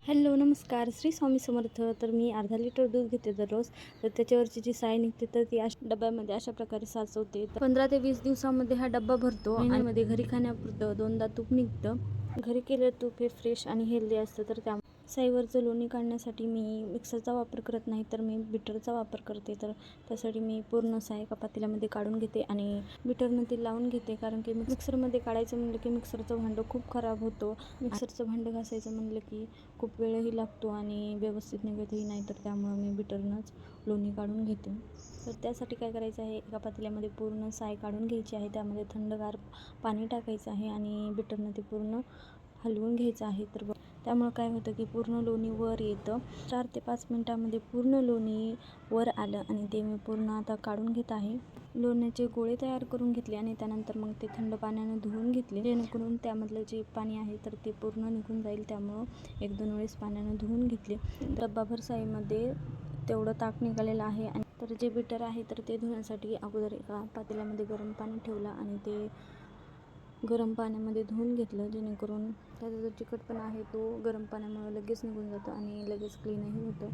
Hello नमस्कार श्री स्वामी समर्थ. तर मी अर्धा लिटर दूध घेते दररोज. तर त्याच्यावरची जी साय निघते तर ती डब्यामध्ये अशा प्रकारे साचवते. 15 ते 20 दिवसामध्ये हा डब्बा भरतो. महिन्यामध्ये घरी खाण्यापुरतं 2दा तूप निघतं. घरी केलेलं तूप हे फ्रेश आणि हेल्दी असतं. तर त्या साईवरचं लोणी काढण्यासाठी मी मिक्सरचा वापर करत नाही तर मी बिटरचा वापर करते. तर त्यासाठी मी पूर्ण साय एका पातेल्यामध्ये काढून घेते आणि बिटरनं ती लावून घेते. कारण की मिक्सरमध्ये काढायचं म्हणलं की मिक्सरचं भांडं खूप खराब होतं. मिक्सरचं भांडं घासायचं म्हणलं की खूप वेळही लागतो आणि व्यवस्थित निघतही नाही. तर त्यामुळं मी बिटरनंच लोणी काढून घेते. तर त्यासाठी काय करायचं आहे, एका पातेल्यामध्ये पूर्ण साय काढून घ्यायची आहे. त्यामध्ये थंडगार पाणी टाकायचं आहे आणि बिटरनं ते पूर्ण हलवून घ्यायचं आहे. तर त्यामुळं काय होतं की पूर्ण लोणी वर येतं. 4 ते 5 मिनटामध्ये पूर्ण लोणी वर आलं आणि ते मी पूर्ण आता काढून घेत आहे. लोण्याचे गोळे तयार करून घेतले आणि त्यानंतर मग ते थंड पाण्यानं धुवून घेतले, जेणेकरून त्यामधलं जे पाणी आहे तर ते पूर्ण निघून जाईल. त्यामुळं 1-2 वेळेस पाण्यानं धुवून घेतले. डब्बाभर साईमध्ये तेवढं ताक निघालेलं आहे. आणि तर जे बिटर आहे तर ते धुण्यासाठी अगोदर एका पातेल्यामध्ये गरम पाणी ठेवलं आणि ते गरम पाण्यामध्ये धुवून घेतलं, जेणेकरून त्याचा जो चिकटपणा आहे तो गरम पाण्यामुळे लगेच निघून जातो आणि लगेच क्लीनही होतं.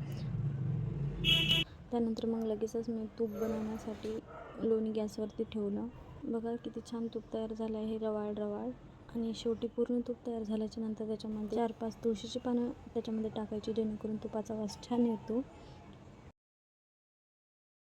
त्यानंतर मग लगेचच मी तूप बनवण्यासाठी लोणी गॅसवरती ठेवलं. बघा किती छान तूप तयार झालं आहे, रवाळ रवाळ. आणि शेवटी पूर्ण तूप तयार झाल्याच्या नंतर त्याच्यामध्ये 4-5 तुळशीची पानं त्याच्यामध्ये टाकायची, जेणेकरून तुपाचा वास छान येतो.